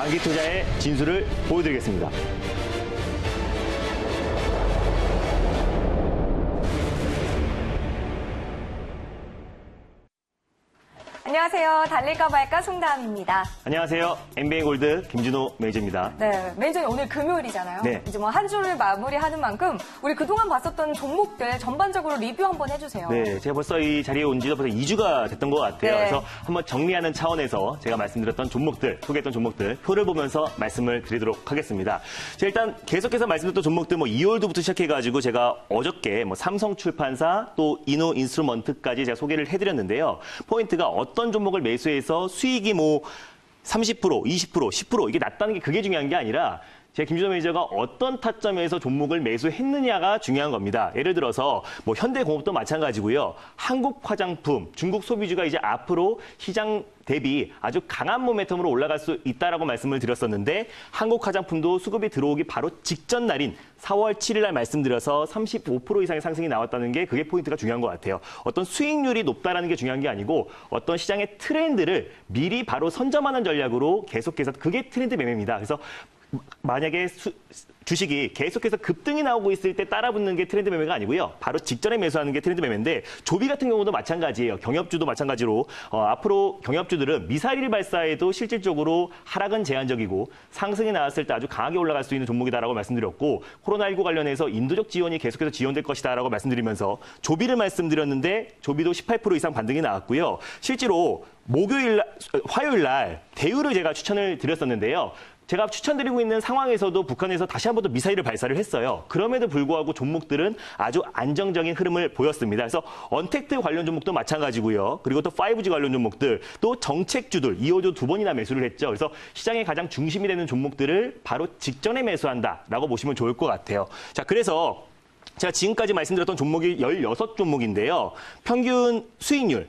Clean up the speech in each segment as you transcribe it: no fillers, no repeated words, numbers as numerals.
장기 투자의 진수를 보여드리겠습니다. 안녕하세요. 달릴까 말까 송다은입니다. 안녕하세요. MBA 골드 김준호 매니저입니다. 네, 매니저님 오늘 금요일이잖아요. 네. 이제 뭐 한 주를 마무리하는 만큼 우리 그동안 봤었던 종목들 전반적으로 리뷰 한번 해주세요. 네, 제가 벌써 이 자리에 온 지도 벌써 2주가 됐던 것 같아요. 네. 그래서 한번 정리하는 차원에서 제가 말씀드렸던 종목들, 소개했던 종목들 표를 보면서 말씀을 드리도록 하겠습니다. 자, 일단 계속해서 말씀드렸던 종목들 2월도부터 시작해가지고 제가 어저께 삼성출판사 또 이노인스트루먼트까지 제가 소개를 해드렸는데요. 포인트가 어떤 종목을 매수해서 수익이 30%, 20%, 10% 이게 났다는 게 그게 중요한 게 아니라 제가 김준호 매니저가 어떤 타점에서 종목을 매수했느냐가 중요한 겁니다. 예를 들어서 현대공업도 마찬가지고요. 한국화장품, 중국 소비주가 이제 앞으로 시장 대비 아주 강한 모멘텀으로 올라갈 수 있다라고 말씀을 드렸었는데 한국화장품도 수급이 들어오기 바로 직전 날인 4월 7일 날 말씀드려서 35% 이상의 상승이 나왔다는 게 그게 포인트가 중요한 것 같아요. 어떤 수익률이 높다라는 게 중요한 게 아니고 어떤 시장의 트렌드를 미리 바로 선점하는 전략으로 계속해서 그게 트렌드 매매입니다. 그래서 만약에 주식이 계속해서 급등이 나오고 있을 때 따라붙는 게 트렌드 매매가 아니고요. 바로 직전에 매수하는 게 트렌드 매매인데 조비 같은 경우도 마찬가지예요. 경협주도 마찬가지로 앞으로 경협주들은 미사일 발사에도 실질적으로 하락은 제한적이고 상승이 나왔을 때 아주 강하게 올라갈 수 있는 종목이다라고 말씀드렸고 코로나19 관련해서 인도적 지원이 계속해서 지원될 것이다라고 말씀드리면서 조비를 말씀드렸는데 조비도 18% 이상 반등이 나왔고요. 실제로 화요일 날 대우를 제가 추천을 드렸었는데요. 제가 추천드리고 있는 상황에서도 북한에서 다시 한 번 더 미사일을 발사를 했어요. 그럼에도 불구하고 종목들은 아주 안정적인 흐름을 보였습니다. 그래서 언택트 관련 종목도 마찬가지고요. 그리고 또 5G 관련 종목들, 또 정책주들, 2호조 2번이나 매수를 했죠. 그래서 시장의 가장 중심이 되는 종목들을 바로 직전에 매수한다라고 보시면 좋을 것 같아요. 자, 그래서 제가 지금까지 말씀드렸던 종목이 16종목인데요. 평균 수익률이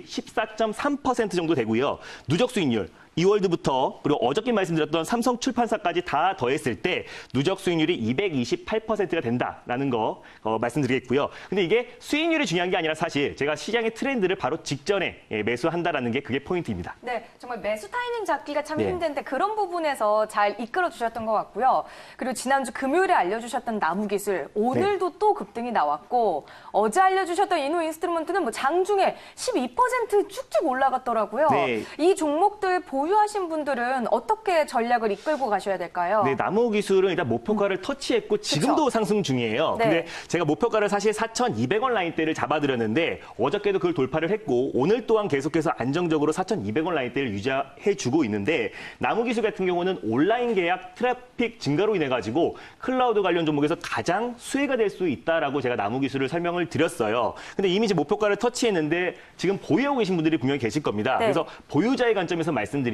14.3% 정도 되고요. 누적 수익률 2월부터 그리고 어저께 말씀드렸던 삼성출판사까지 다 더했을 때 누적 수익률이 228%가 된다라는 거 말씀드리겠고요. 근데 이게 수익률이 중요한 게 아니라 사실 제가 시장의 트렌드를 바로 직전에 매수한다라는 게 그게 포인트입니다. 네, 정말 매수 타이밍 잡기가 참 네. 힘든데 그런 부분에서 잘 이끌어 주셨던 것 같고요. 그리고 지난주 금요일에 알려주셨던 나무기술 오늘도 또 급등이 나왔고 어제 알려주셨던 이노인스트루먼트는 장중에 12% 쭉쭉 올라갔더라고요. 네. 이 종목들 보유하신 분들은 어떻게 전략을 이끌고 가셔야 될까요? 네, 나무기술은 일단 목표가를 터치했고 지금도 상승 중이에요. 네. 근데 제가 목표가를 사실 4,200원 라인대를 잡아드렸는데 어저께도 그걸 돌파를 했고 오늘 또한 계속해서 안정적으로 4,200원 라인대를 유지해주고 있는데 나무기술 같은 경우는 온라인 계약 트래픽 증가로 인해 가지고 클라우드 관련 종목에서 가장 수혜가 될 수 있다라고 제가 나무기술을 설명을 드렸어요. 근데 이미 이제 목표가를 터치했는데 지금 보유하고 계신 분들이 분명히 계실 겁니다. 네. 그래서 보유자의 관점에서 말씀드리면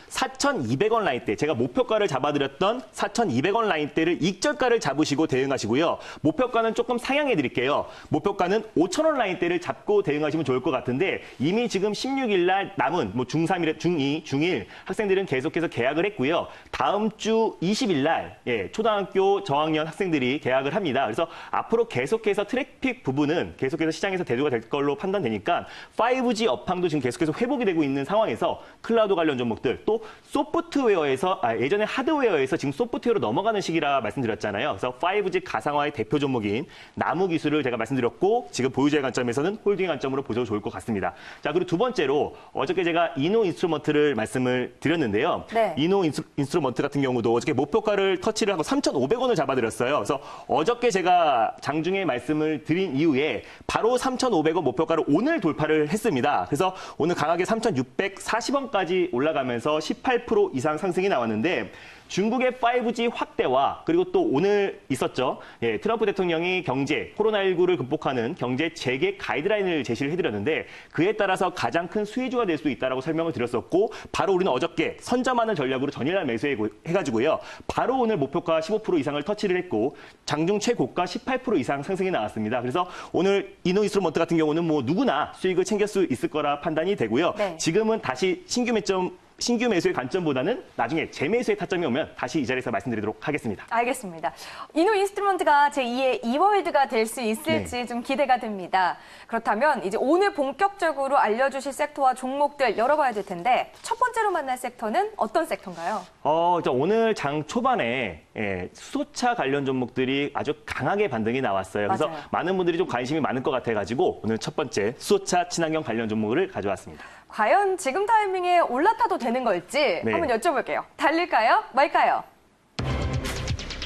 4,200원 라인대, 제가 목표가를 잡아드렸던 4,200원 라인대를 익절가를 잡으시고 대응하시고요. 목표가는 조금 상향해 드릴게요. 목표가는 5,000원 라인대를 잡고 대응하시면 좋을 것 같은데 이미 지금 16일 날 남은 중3, 중2, 중1 학생들은 계속해서 계약을 했고요. 다음 주 20일 날 초등학교 저학년 학생들이 계약을 합니다. 그래서 앞으로 계속해서 트래픽 부분은 계속해서 시장에서 대두가 될 걸로 판단되니까 5G 업황도 지금 계속해서 회복이 되고 있는 상황에서 클라우드 관련 종목들 또 소프트웨어에서 예전에 하드웨어에서 지금 소프트웨어로 넘어가는 시기라 말씀드렸잖아요. 그래서 5G 가상화의 대표 종목인 나무기술을 제가 말씀드렸고 지금 보유자의 관점에서는 홀딩의 관점으로 보셔도 좋을 것 같습니다. 자, 그리고 두 번째로 어저께 제가 이노인스트루먼트를 말씀을 드렸는데요. 네. 이노인스트루먼트 같은 경우도 어저께 목표가를 터치를 하고 3,500원을 잡아드렸어요. 그래서 어저께 제가 장중에 말씀을 드린 이후에 바로 3,500원 목표가를 오늘 돌파를 했습니다. 그래서 오늘 강하게 3,640원까지 올라가면서 18% 이상 상승이 나왔는데 중국의 5G 확대와 그리고 또 오늘 있었죠. 트럼프 대통령이 코로나19를 극복하는 경제 재개 가이드라인을 제시를 해드렸는데 그에 따라서 가장 큰 수혜주가 될 수 있다라고 설명을 드렸었고 바로 우리는 어저께 선점하는 전략으로 전일날 매수해가지고요. 바로 오늘 목표가 15% 이상을 터치를 했고 장중 최고가 18% 이상 상승이 나왔습니다. 그래서 오늘 이노인스트루먼트 같은 경우는 누구나 수익을 챙길 수 있을 거라 판단이 되고요. 네. 지금은 다시 신규 매점 신규 매수의 관점보다는 나중에 재매수의 타점이 오면 다시 이 자리에서 말씀드리도록 하겠습니다. 알겠습니다. 이노인스트루먼트가 제2의 이월드가 될 수 있을지 좀 기대가 됩니다. 그렇다면 이제 오늘 본격적으로 알려주실 섹터와 종목들 열어봐야 될 텐데 첫 번째로 만날 섹터는 어떤 섹터인가요? 오늘 장 초반에 수소차 관련 종목들이 아주 강하게 반등이 나왔어요. 그래서 맞아요. 많은 분들이 좀 관심이 많을 것 같아가지고 오늘 첫 번째 수소차 친환경 관련 종목을 가져왔습니다. 과연 지금 타이밍에 올라타도 되는 걸지 네. 한번 여쭤볼게요. 달릴까요? 말까요?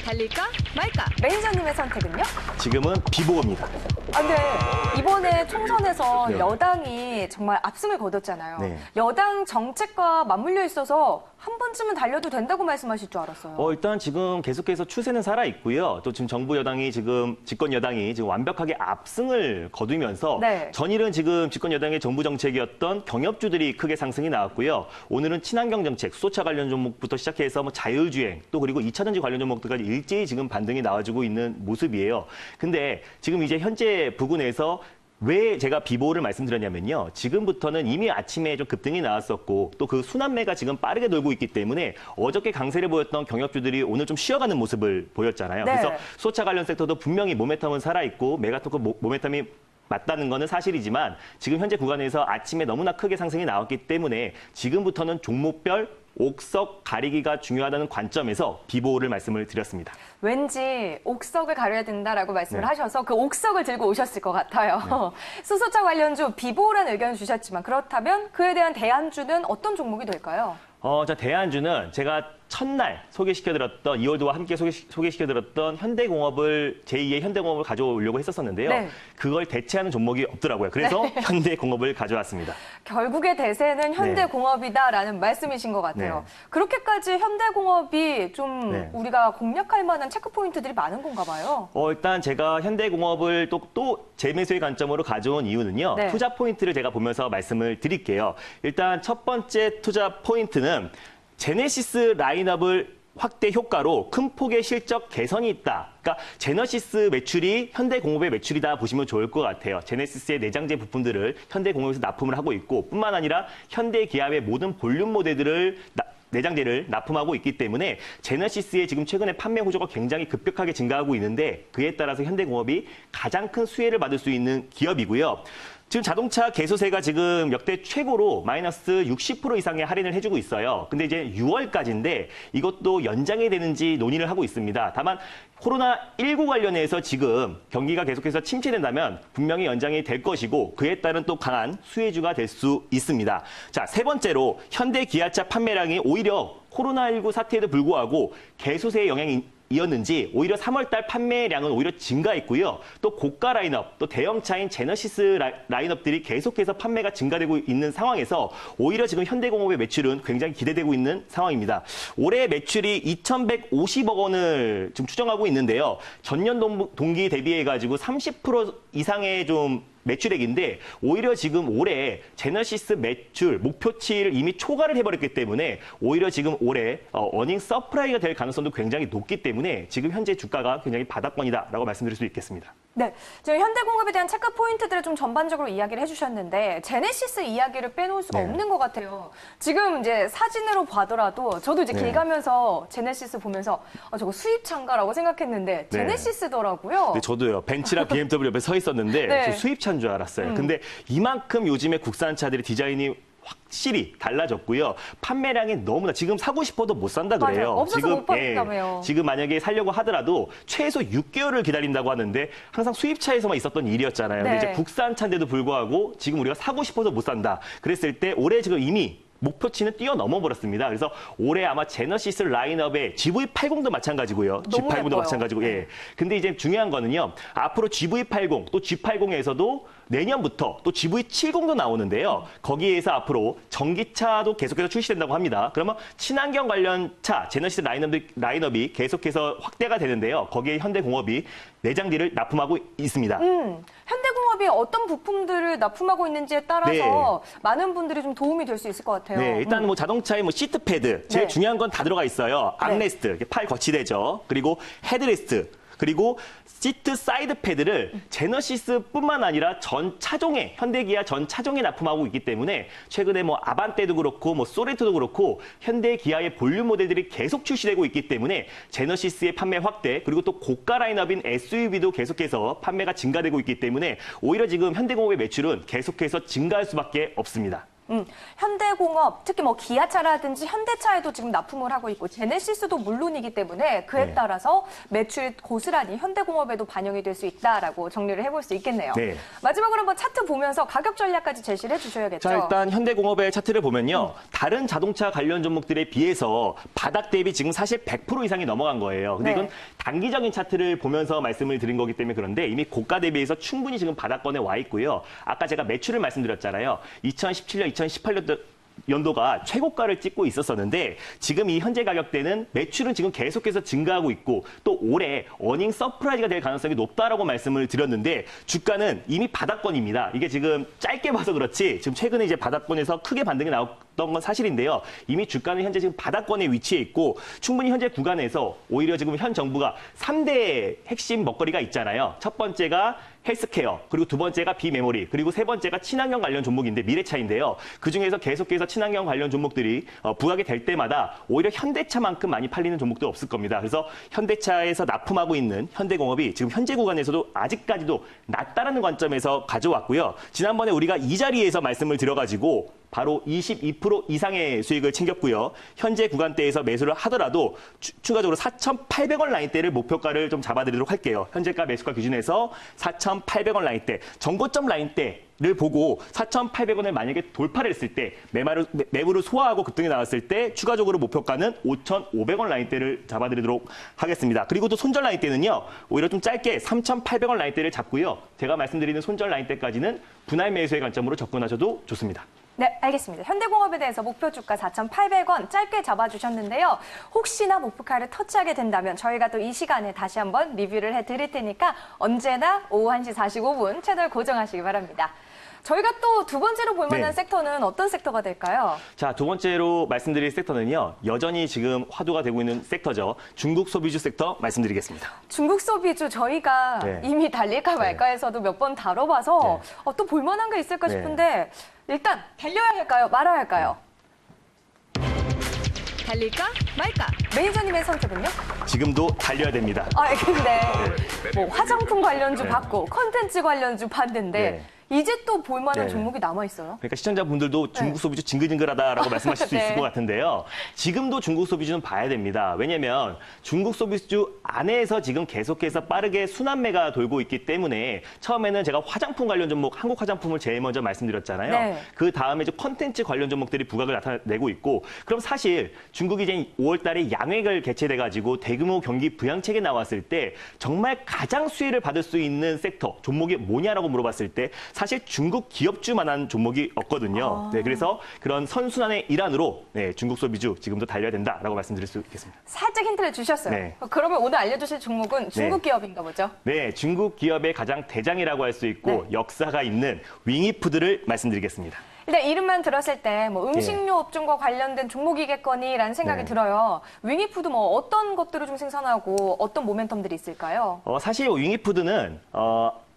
달릴까? 말까? 매니저님의 선택은요? 지금은 비보입니다. 근데 이번에 총선에서 네. 여당이 정말 압승을 거뒀잖아요. 네. 여당 정책과 맞물려 있어서 한 번쯤은 달려도 된다고 말씀하실 줄 알았어요. 일단 지금 계속해서 추세는 살아 있고요. 또 지금 정부 여당이 집권 여당이 지금 완벽하게 압승을 거두면서 네. 전일은 지금 집권 여당의 정부 정책이었던 경협주들이 크게 상승이 나왔고요. 오늘은 친환경 정책, 수소차 관련 종목부터 시작해서 자율주행 또 그리고 2차전지 관련 종목들까지 일제히 지금 반등이 나와주고 있는 모습이에요. 근데 지금 이제 현재 부근에서 왜 제가 비보를 말씀드렸냐면요. 지금부터는 이미 아침에 좀 급등이 나왔었고 또 그 순환매가 지금 빠르게 돌고 있기 때문에 어저께 강세를 보였던 경협주들이 오늘 좀 쉬어가는 모습을 보였잖아요. 네. 그래서 수소차 관련 섹터도 분명히 모멘텀은 살아있고 메가토크 모멘텀이 맞다는 거는 사실이지만 지금 현재 구간에서 아침에 너무나 크게 상승이 나왔기 때문에 지금부터는 종목별 옥석 가리기가 중요하다는 관점에서 비보를 말씀을 드렸습니다. 왠지 옥석을 가려야 된다라고 말씀을 네. 하셔서 그 옥석을 들고 오셨을 것 같아요. 수소차 관련주 비보라는 의견을 주셨지만 그렇다면 그에 대한 대안주는 어떤 종목이 될까요? 대안주는 제가 첫날 소개시켜드렸던 이월드와 함께 소개시켜드렸던 현대공업을 제2의 현대공업을 가져오려고 했었었는데요. 네. 그걸 대체하는 종목이 없더라고요. 그래서 현대공업을 가져왔습니다. 결국의 대세는 현대공업이다라는 말씀이신 것 같아요. 네. 그렇게까지 현대공업이 좀 네. 우리가 공략할 만한 체크포인트들이 많은 건가 봐요. 일단 제가 현대공업을 또 재매수의 관점으로 가져온 이유는요. 네. 투자 포인트를 제가 보면서 말씀을 드릴게요. 일단 첫 번째 투자 포인트는 제네시스 라인업을 확대 효과로 큰 폭의 실적 개선이 있다. 그러니까 제너시스 매출이 현대공업의 매출이다 보시면 좋을 것 같아요. 제네시스의 내장재 부품들을 현대공업에서 납품을 하고 있고 뿐만 아니라 현대기아의 모든 볼륨 모델들을 내장재를 납품하고 있기 때문에 제너시스의 지금 최근에 판매 호조가 굉장히 급격하게 증가하고 있는데 그에 따라서 현대공업이 가장 큰 수혜를 받을 수 있는 기업이고요. 지금 자동차 개소세가 지금 역대 최고로 마이너스 60% 이상의 할인을 해주고 있어요. 근데 이제 6월까지인데 이것도 연장이 되는지 논의를 하고 있습니다. 다만 코로나19 관련해서 지금 경기가 계속해서 침체된다면 분명히 연장이 될 것이고 그에 따른 또 강한 수혜주가 될 수 있습니다. 자, 세 번째로 현대 기아차 판매량이 오히려 코로나19 사태에도 불구하고 개소세의 영향이 이었는지 오히려 3월달 판매량은 오히려 증가했고요. 또 고가 라인업, 또 대형차인 제너시스 라인업들이 계속해서 판매가 증가되고 있는 상황에서 오히려 지금 현대공업의 매출은 굉장히 기대되고 있는 상황입니다. 올해 매출이 2,150억 원을 지금 추정하고 있는데요. 전년 동기 대비해가지고 30% 이상의 좀 매출액인데 오히려 지금 올해 제너시스 매출 목표치를 이미 초과를 해버렸기 때문에 오히려 지금 올해 어닝 서프라이가 될 가능성도 굉장히 높기 때문에 지금 현재 주가가 굉장히 바닥권이다라고 말씀드릴 수 있겠습니다. 네, 지금 현대공업에 대한 체크 포인트들을 좀 전반적으로 이야기를 해주셨는데 제네시스 이야기를 빼놓을 수가 네. 없는 것 같아요. 지금 이제 사진으로 봐더라도 저도 이제 네. 길 가면서 제네시스 보면서 저거 수입차인가라고 생각했는데 네. 제네시스더라고요. 네, 저도요. 벤츠랑 BMW 옆에 서 있었는데 네. 저 수입차인 줄 알았어요. 근데 이만큼 요즘에 국산차들의 디자인이 확실히 달라졌고요. 판매량이 너무나 지금 사고 싶어도 못 산다 그래요. 맞아요. 없어서 지금 못 받는다며요. 지금 만약에 살려고 하더라도 최소 6개월을 기다린다고 하는데 항상 수입차에서만 있었던 일이었잖아요. 네. 근데 이제 국산차인데도 불구하고 지금 우리가 사고 싶어서 못 산다. 그랬을 때 올해 지금 이미 목표치는 뛰어넘어 버렸습니다. 그래서 올해 아마 제너시스 라인업의 GV80도 마찬가지고요. 너무 G80도 예뻐요. 마찬가지고. 예. 근데 이제 중요한 거는요. 앞으로 GV80 또 G80에서도 내년부터 또 GV70도 나오는데요. 거기에서 앞으로 전기차도 계속해서 출시된다고 합니다. 그러면 친환경 관련 차 제너시스 라인업이 계속해서 확대가 되는데요. 거기에 현대공업이 내장재를 납품하고 있습니다. 현대공업이 어떤 부품들을 납품하고 있는지에 따라서 많은 분들이 좀 도움이 될 수 있을 것 같아요. 네, 일단 자동차의 시트 패드 제일 네. 중요한 건 다 들어가 있어요. 암레스트, 이렇게 팔 거치대죠. 그리고 헤드레스트. 그리고 시트 사이드 패드를 제너시스뿐만 아니라 전 차종에 현대기아 전 차종에 납품하고 있기 때문에 최근에 뭐 아반떼도 그렇고 뭐 소렌토도 그렇고 현대기아의 볼륨 모델들이 계속 출시되고 있기 때문에 제너시스의 판매 확대 그리고 또 고가 라인업인 SUV도 계속해서 판매가 증가되고 있기 때문에 오히려 지금 현대공업의 매출은 계속해서 증가할 수밖에 없습니다. 현대공업, 특히 뭐 기아차라든지 현대차에도 지금 납품을 하고 있고 제네시스도 물론이기 때문에 그에 네. 따라서 매출 고스란히 현대공업에도 반영이 될 수 있다라고 정리를 해볼 수 있겠네요. 네. 마지막으로 한번 차트 보면서 가격 전략까지 제시를 해주셔야겠죠. 자, 일단 현대공업의 차트를 보면요. 다른 자동차 관련 종목들에 비해서 바닥 대비 지금 사실 100% 이상이 넘어간 거예요. 근데 네. 이건 단기적인 차트를 보면서 말씀을 드린 거기 때문에 그런데 이미 고가 대비해서 충분히 지금 바닥권에 와 있고요. 아까 제가 매출을 말씀드렸잖아요. 2017년, 2018년도가 최고가를 찍고 있었었는데 지금 이 현재 가격대는 매출은 지금 계속해서 증가하고 있고 또 올해 어닝 서프라이즈가 될 가능성이 높다라고 말씀을 드렸는데 주가는 이미 바닥권입니다. 이게 지금 짧게 봐서 그렇지 지금 최근에 이제 바닥권에서 크게 반등이 나왔던 건 사실인데요. 이미 주가는 현재 지금 바닥권에 위치해 있고 충분히 현재 구간에서 오히려 지금 현 정부가 3대 핵심 먹거리가 있잖아요. 첫 번째가 헬스케어, 그리고 두 번째가 비메모리, 그리고 세 번째가 친환경 관련 종목인데 미래차인데요. 그중에서 계속해서 친환경 관련 종목들이 부각이 될 때마다 오히려 현대차만큼 많이 팔리는 종목도 없을 겁니다. 그래서 현대차에서 납품하고 있는 현대공업이 지금 현재 구간에서도 아직까지도 낮다라는 관점에서 가져왔고요. 지난번에 우리가 이 자리에서 말씀을 드려가지고 바로 22% 이상의 수익을 챙겼고요. 현재 구간대에서 매수를 하더라도 추가적으로 4,800원 라인대를 목표가를 좀 잡아드리도록 할게요. 현재가 매수가 기준에서 4,800원 라인대, 전고점 라인대를 보고 4,800원을 만약에 돌파를 했을 때 매물을 소화하고 급등이 나왔을 때 추가적으로 목표가는 5,500원 라인대를 잡아드리도록 하겠습니다. 그리고 또 손절 라인대는요. 오히려 좀 짧게 3,800원 라인대를 잡고요. 제가 말씀드리는 손절 라인대까지는 분할 매수의 관점으로 접근하셔도 좋습니다. 네, 알겠습니다. 현대공업에 대해서 목표 주가 4,800원 짧게 잡아주셨는데요. 혹시나 목표가를 터치하게 된다면 저희가 또 이 시간에 다시 한번 리뷰를 해드릴 테니까 언제나 오후 1시 45분 채널 고정하시기 바랍니다. 저희가 또 두 번째로 볼 만한 네. 섹터는 어떤 섹터가 될까요? 자, 두 번째로 말씀드릴 섹터는요. 여전히 지금 화두가 되고 있는 섹터죠. 중국 소비주 섹터 말씀드리겠습니다. 중국 소비주 저희가 네. 이미 달릴까 말까 해서도 몇 번 다뤄봐서 또 볼만한 게 있을까 네. 싶은데 일단 달려야 할까요? 말아야 할까요? 달릴까 말까? 매니저님의 선택은요? 지금도 달려야 됩니다. 근데 뭐 화장품 관련주 받고 컨텐츠 관련주 봤는데 네. 이제 또 볼만한 네. 종목이 남아있어요. 그러니까 시청자분들도 중국 소비주 징글징글하다라고 말씀하실 수 네. 있을 것 같은데요. 지금도 중국 소비주는 봐야 됩니다. 왜냐하면 중국 소비주 안에서 지금 계속해서 빠르게 순환매가 돌고 있기 때문에 처음에는 제가 화장품 관련 종목, 한국 화장품을 제일 먼저 말씀드렸잖아요. 네. 그 다음에 이제 컨텐츠 관련 종목들이 부각을 나타내고 있고 그럼 사실 중국이 이제 5월 달에 양회를 개최돼가지고 대규모 경기 부양책이 나왔을 때 정말 가장 수혜를 받을 수 있는 섹터, 종목이 뭐냐라고 물어봤을 때 사실 중국 기업주만한 종목이 없거든요. 네, 그래서 그런 선순환의 일환으로 중국 소비주 지금도 달려야 된다라고 말씀드릴 수 있겠습니다. 살짝 힌트를 주셨어요. 네. 그러면 오늘 알려주실 종목은 중국 네. 기업인가 보죠? 네, 중국 기업의 가장 대장이라고 할 수 있고 네. 역사가 있는 윙이푸드를 말씀드리겠습니다. 일단 이름만 들었을 때 뭐 음식료 업종과 관련된 종목이겠거니라는 생각이 네. 들어요. 윙이푸드 뭐 어떤 것들을 좀 생산하고 어떤 모멘텀들이 있을까요? 사실 윙이푸드는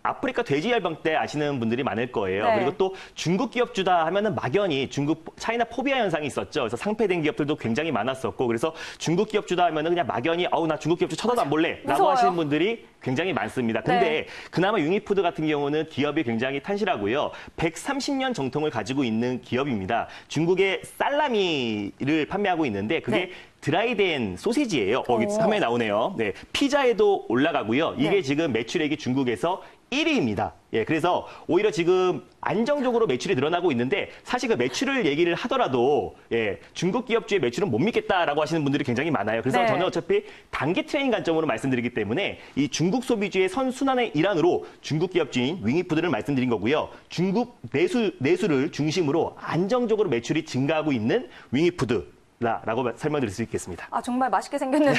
아프리카 돼지열병 때 아시는 분들이 많을 거예요. 네. 그리고 또 중국 기업주다 하면은 막연히 중국 차이나 포비아 현상이 있었죠. 그래서 상폐된 기업들도 굉장히 많았었고 그래서 중국 기업주다 하면은 그냥 막연히 나 중국 기업주 쳐다도 안 볼래라고 무서워요. 하시는 분들이 굉장히 많습니다. 근데 네. 그나마 윙이푸드 같은 경우는 기업이 굉장히 탄실하고요. 130년 정통을 가지고 있는 기업입니다. 중국의 살라미를 판매하고 있는데 그게 네. 드라이된 소시지예요. 여기 화면에 나오네요. 네, 피자에도 올라가고요. 이게 네. 지금 매출액이 중국에서 1위입니다. 예, 그래서 오히려 지금 안정적으로 매출이 늘어나고 있는데 사실 그 매출을 얘기를 하더라도 중국 기업주의 매출은 못 믿겠다라고 하시는 분들이 굉장히 많아요. 그래서 네. 저는 어차피 단기 트레이딩 관점으로 말씀드리기 때문에 이 중국 소비주의 선순환의 일환으로 중국 기업주인 윙이푸드를 말씀드린 거고요. 중국 내수를 중심으로 안정적으로 매출이 증가하고 있는 윙이푸드. 라고 설명드릴 수 있겠습니다. 아, 정말 맛있게 생겼는데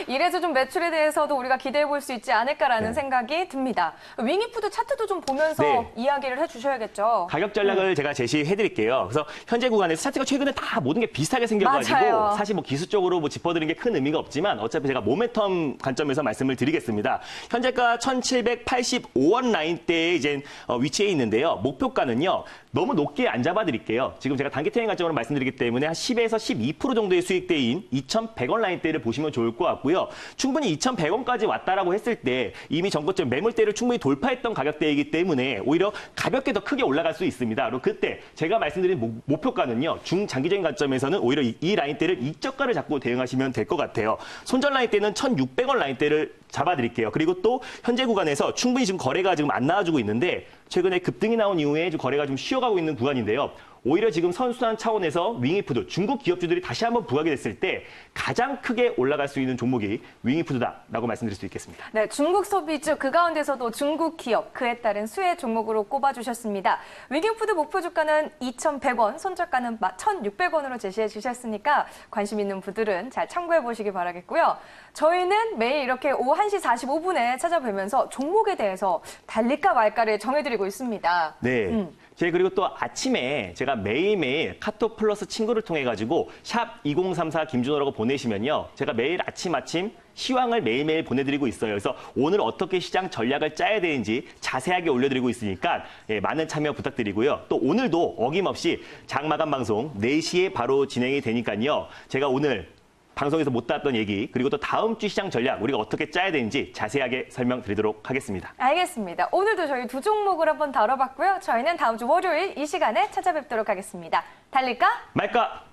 이래서 좀 매출에 대해서도 우리가 기대해 볼 수 있지 않을까라는 생각이 듭니다. 윙이푸드 차트도 좀 보면서 이야기를 해주셔야겠죠. 가격 전략을 제가 제시해 드릴게요. 그래서 현재 구간에서 차트가 최근에 다 모든 게 비슷하게 생겨가지고 맞아요. 사실 뭐 기술적으로 뭐 짚어드리는 게 큰 의미가 없지만 어차피 제가 모멘텀 관점에서 말씀을 드리겠습니다. 현재가 1,785원 라인대에 이제 위치해 있는데요. 목표가는요. 너무 높게 안 잡아드릴게요. 지금 제가 단기 트레이딩 관점으로 말씀드리기 때문에 한 10에서 12% 정도의 수익대인 2,100원 라인대를 보시면 좋을 것 같고요. 충분히 2,100원까지 왔다라고 했을 때 이미 전고점 매물대를 충분히 돌파했던 가격대이기 때문에 오히려 가볍게 더 크게 올라갈 수 있습니다. 그리고 그때 제가 말씀드린 목표가는요. 중장기적인 관점에서는 오히려 이 라인대를 이저가를 잡고 대응하시면 될 것 같아요. 손절 라인대는 1,600원 라인대를 잡아드릴게요. 그리고 또 현재 구간에서 충분히 지금 거래가 지금 안 나와주고 있는데 최근에 급등이 나온 이후에 좀 거래가 좀 쉬어가고 있는 구간인데요. 오히려 지금 선순환 차원에서 윙이푸드, 중국 기업주들이 다시 한번 부각이 됐을 때 가장 크게 올라갈 수 있는 종목이 윙이푸드다라고 말씀드릴 수 있겠습니다. 네, 중국 소비주 그 가운데서도 중국 기업 그에 따른 수혜 종목으로 꼽아주셨습니다. 윙이푸드 목표 주가는 2,100원, 손절가는 1,600원으로 제시해 주셨으니까 관심 있는 분들은 잘 참고해 보시기 바라겠고요. 저희는 매일 이렇게 오후 1시 45분에 찾아뵈면서 종목에 대해서 달릴까 말까를 정해드리고 있습니다. 네. 그리고 또 아침에 제가 매일매일 카톡 플러스 친구를 통해 가지고 샵 2034 김준호라고 보내시면요. 제가 매일 아침 시황을 매일매일 보내드리고 있어요. 그래서 오늘 어떻게 시장 전략을 짜야 되는지 자세하게 올려드리고 있으니까 많은 참여 부탁드리고요. 또 오늘도 어김없이 장마감 방송 4시에 바로 진행이 되니까요. 제가 오늘 방송에서 못 땄던 얘기 그리고 또 다음 주 시장 전략 우리가 어떻게 짜야 되는지 자세하게 설명드리도록 하겠습니다. 알겠습니다. 오늘도 저희 두 종목을 한번 다뤄봤고요. 저희는 다음 주 월요일 이 시간에 찾아뵙도록 하겠습니다. 달릴까? 말까?